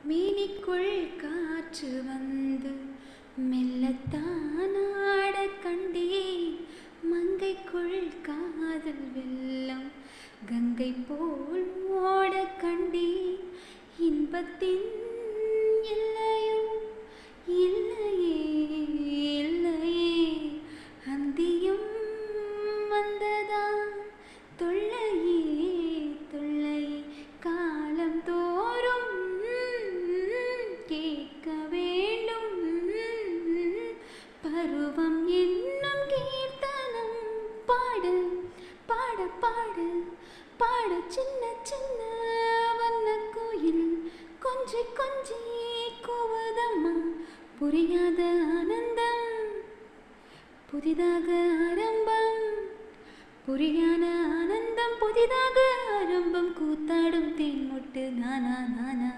மேனிக்குள் காற்று வந்து மெல்லத்தான் ஆட கண்டேன். மங்கைக்குள் காதல் வெள்ளம் கங்கை போல் ஓட கண்டேன். இன்பத்தின் எல்லையோ இல்லையே இல்லையே. அந்தியும் வந்ததா தொல்லையே தொல்லையே. காலம் தோறும் கேட்க வேண்டும் பருவம் என்னும் கீர்த்தனம். பாடு பாட பாடு பாட சின்ன சின்ன வண்ண கோயில் கொஞ்சி கொஞ்சி கூவதம்மா. புரியாத ஆனந்தம் புதிதாக ஆரம்பம். புரியான ஆனந்தம் புதிதாக ஆரம்பம். கூத்தாடும் தேன்முட்டு நானா நானா.